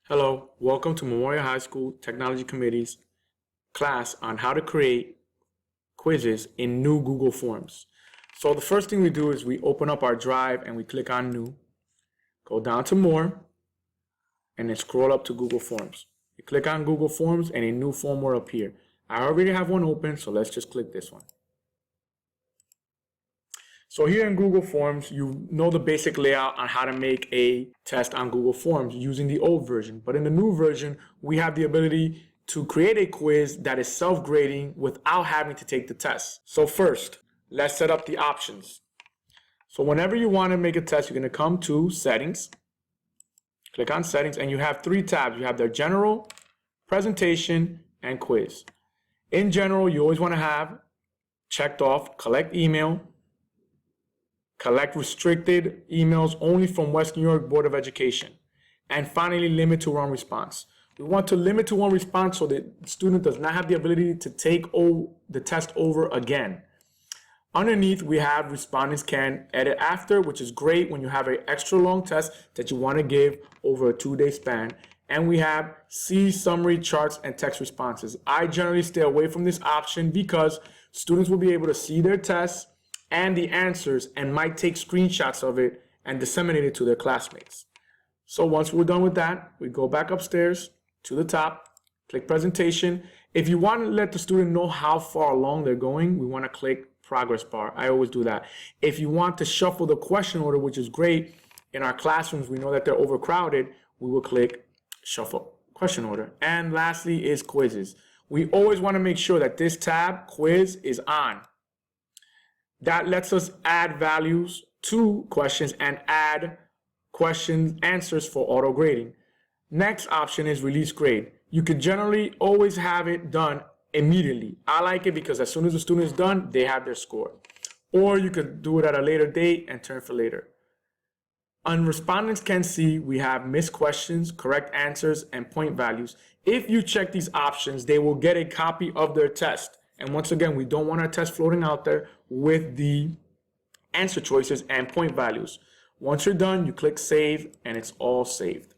Hello, welcome to Memorial High School Technology Committee's class on how to create quizzes in new Google Forms. So the first thing we do is we open up our drive and we click on New, go down to More, and then scroll up to Google Forms. You click on Google Forms and a new form will appear. I already have one open, so let's just click this one. So here in Google Forms, you know the basic layout on how to make a test on Google Forms using the old version. But in the new version, we have the ability to create a quiz that is self-grading without having to take the test. So first, let's set up the options. So whenever you want to make a test, you're going to come to Settings, click on Settings, and you have three tabs. You have the General, Presentation, and Quiz. In general, you always want to have checked off Collect Email, collect restricted emails only from West New York Board of Education, and finally limit to one response. We want to limit to one response so that the student does not have the ability to take the test over again. Underneath, we have respondents can edit after, which is great when you have an extra long test that you want to give over a 2-day span. And we have see summary charts and text responses. I generally stay away from this option because students will be able to see their tests and the answers and might take screenshots of it and disseminate it to their classmates. So once we're done with that, we go back upstairs to the top, click Presentation. If you want to let the student know how far along they're going, we want to click Progress Bar. I always do that. If you want to shuffle the question order, which is great, in our classrooms, we know that they're overcrowded, we will click Shuffle Question Order. And lastly is Quizzes. We always want to make sure that this tab, Quiz, is on. That lets us add values to questions and add question answers for auto grading. Next option is Release Grade. You could generally always have it done immediately. I like it because as soon as the student is done, they have their score. Or you could do it at a later date and turn for later. On respondents can see, we have missed questions, correct answers, and point values. If you check these options, they will get a copy of their test. And once again, we don't want our test floating out there with the answer choices and point values. Once you're done, you click Save, and it's all saved.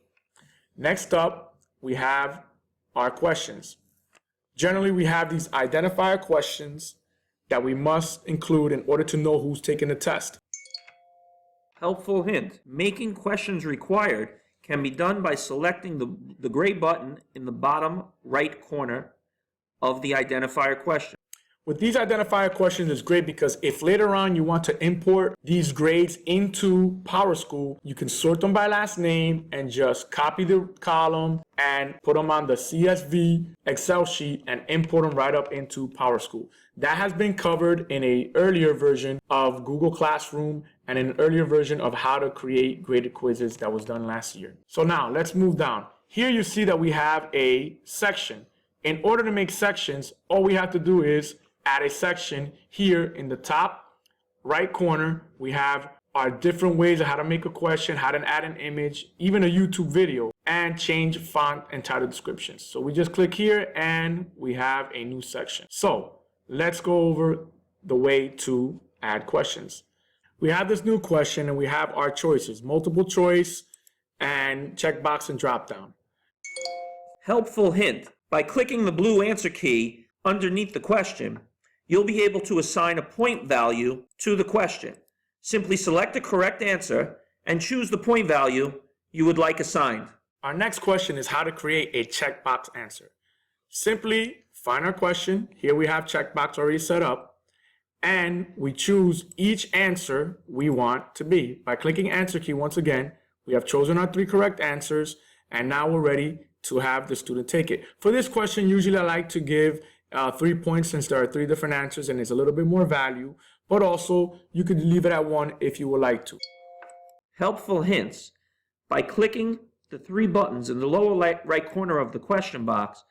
Next up, we have our questions. Generally, we have these identifier questions that we must include in order to know who's taking the test. Helpful hint, making questions required can be done by selecting the gray button in the bottom right corner of the identifier question. With these identifier questions, it's great because if later on you want to import these grades into PowerSchool, you can sort them by last name and just copy the column and put them on the CSV Excel sheet and import them right up into PowerSchool. That has been covered in an earlier version of Google Classroom and an earlier version of how to create graded quizzes that was done last year. So now let's move down. Here you see that we have a section. In order to make sections, all we have to do is add a section. Here in the top right corner, we have our different ways of how to make a question, how to add an image, even a YouTube video, and change font and title descriptions. So we just click here and we have a new section. So let's go over the way to add questions. We have this new question and we have our choices, multiple choice and checkbox and drop down. Helpful hint, by clicking the blue answer key underneath the question, you'll be able to assign a point value to the question. Simply select the correct answer and choose the point value you would like assigned. Our next question is how to create a checkbox answer. Simply find our question. Here we have checkbox already set up, and we choose each answer we want to be. By clicking answer key once again, we have chosen our 3 correct answers, and now we're ready to have the student take it. For this question, usually I like to give 3 points since there are 3 different answers and there's a little bit more value, but also you could leave it at 1 if you would like to. Helpful hints, by clicking the 3 buttons in the lower right corner of the question box,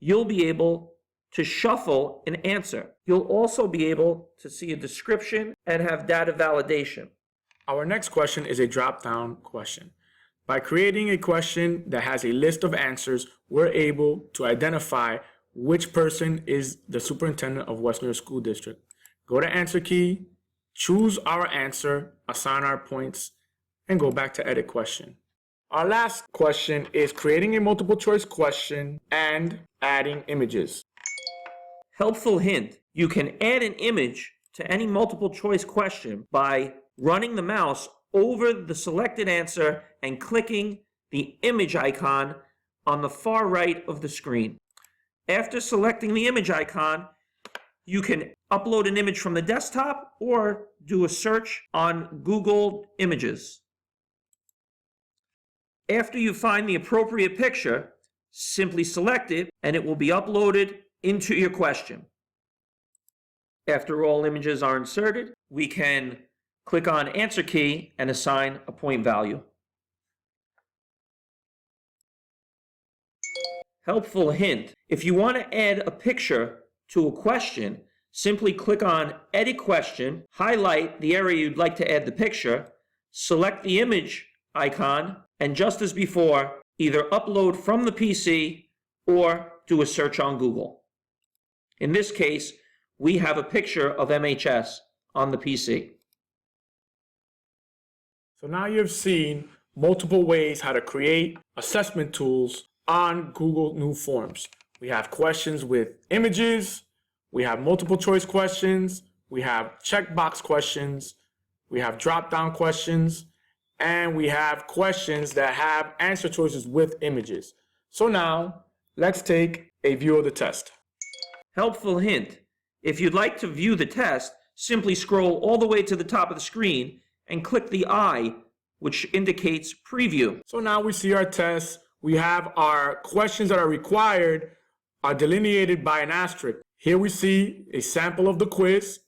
you'll be able to shuffle an answer. You'll also be able to see a description and have data validation. Our next question is a drop-down question. By creating a question that has a list of answers, we're able to identify which person is the superintendent of West New York School District. Go to answer key, choose our answer, assign our points, and go back to edit question. Our last question is creating a multiple choice question and adding images. Helpful hint, you can add an image to any multiple choice question by running the mouse over the selected answer and clicking the image icon on the far right of the screen. After selecting the image icon, you can upload an image from the desktop or do a search on Google Images. After you find the appropriate picture, simply select it and it will be uploaded into your question. After all images are inserted, we can click on Answer Key and assign a point value. Helpful hint, if you want to add a picture to a question, simply click on Edit Question, highlight the area you'd like to add the picture, select the image icon, and just as before, either upload from the PC or do a search on Google. In this case, we have a picture of MHS on the PC. So now you've seen multiple ways how to create assessment tools on Google New Forms. We have questions with images, we have multiple choice questions, we have checkbox questions, we have drop-down questions, and we have questions that have answer choices with images. So now let's take a view of the test. Helpful hint, if you'd like to view the test, simply scroll all the way to the top of the screen and click the I, which indicates preview. So now we see our test. We have our questions that are required are delineated by an asterisk. Here we see a sample of the quiz.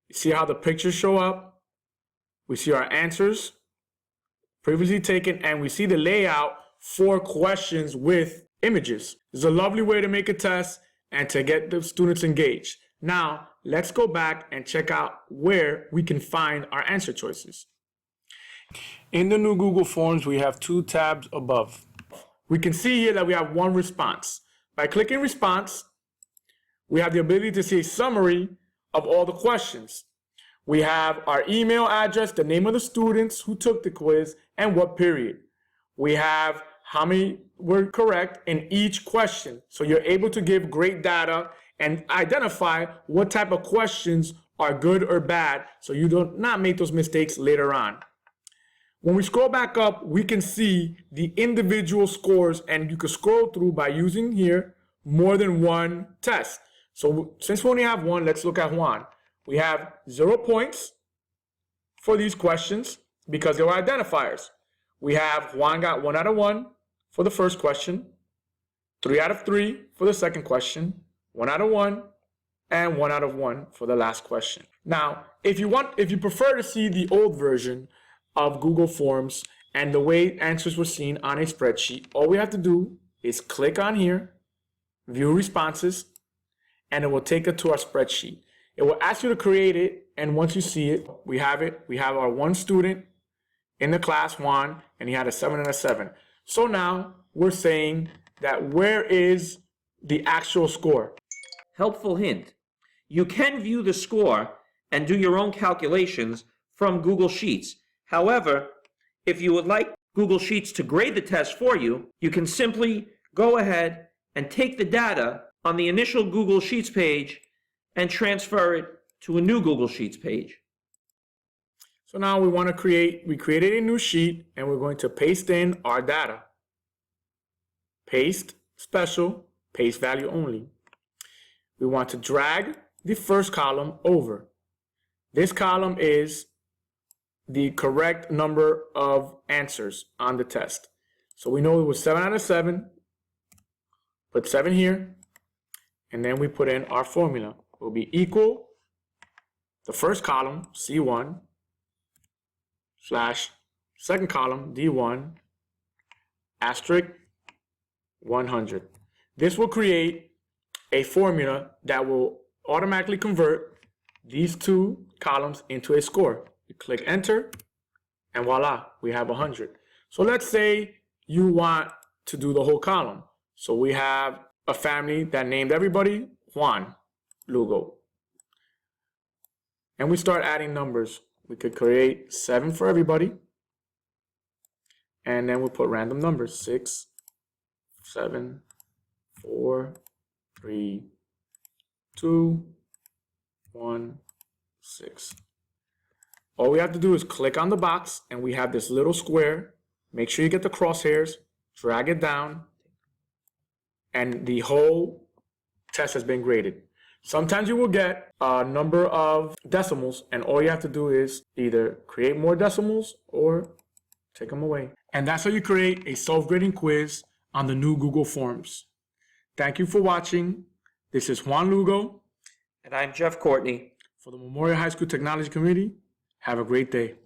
You see how the pictures show up. We see our answers previously taken, and we see the layout for questions with images. This is a lovely way to make a test and to get the students engaged. Now, let's go back and check out where we can find our answer choices. In the new Google Forms, we have 2 tabs above. We can see here that we have 1 response. By clicking response, we have the ability to see a summary of all the questions. We have our email address, the name of the students who took the quiz, and what period. We have how many were correct in each question. So you're able to give great data and identify what type of questions are good or bad so you do not make those mistakes later on. When we scroll back up, we can see the individual scores, and you can scroll through by using here more than 1 test. So since we only have 1, let's look at Juan. We have 0 points for these questions because they were identifiers. We have Juan got 1 out of 1 for the first question, 3 out of 3 for the second question, 1 out of 1, and 1 out of 1 for the last question. Now, if you prefer to see the old version of Google Forms and the way answers were seen on a spreadsheet, all we have to do is click on here, view responses, and it will take it to our spreadsheet. It will ask you to create it, and once you see it. We have our 1 student in the class, Juan, and he had a 7 and a 7. So now we're saying that where is the actual score? Helpful hint, you can view the score and do your own calculations from Google Sheets. However, if you would like Google Sheets to grade the test for you, you can simply go ahead and take the data on the initial Google Sheets page and transfer it to a new Google Sheets page. So now we created a new sheet, and we're going to paste in our data. Paste special, paste value only. We want to drag the first column over. This column is the correct number of answers on the test. So we know it was 7 out of 7. Put 7 here, and then we put in our formula. It will be equal the first column, C1, slash second column, D1, asterisk 100. This will create a formula that will automatically convert these 2 columns into a score. You click enter, and voila, we have 100. So let's say you want to do the whole column. So we have a family that named everybody Juan Lugo. And we start adding numbers. We could create 7 for everybody and then we'll put random numbers, 6, 7, 4, 3, 2, 1, 6. All we have to do is click on the box and we have this little square. Make sure you get the crosshairs, drag it down, and the whole test has been graded. Sometimes you will get a number of decimals, and all you have to do is either create more decimals or take them away. And that's how you create a self-grading quiz on the new Google Forms. Thank you for watching. This is Juan Lugo. And I'm Jeff Courtney. For the Memorial High School Technology Committee, have a great day.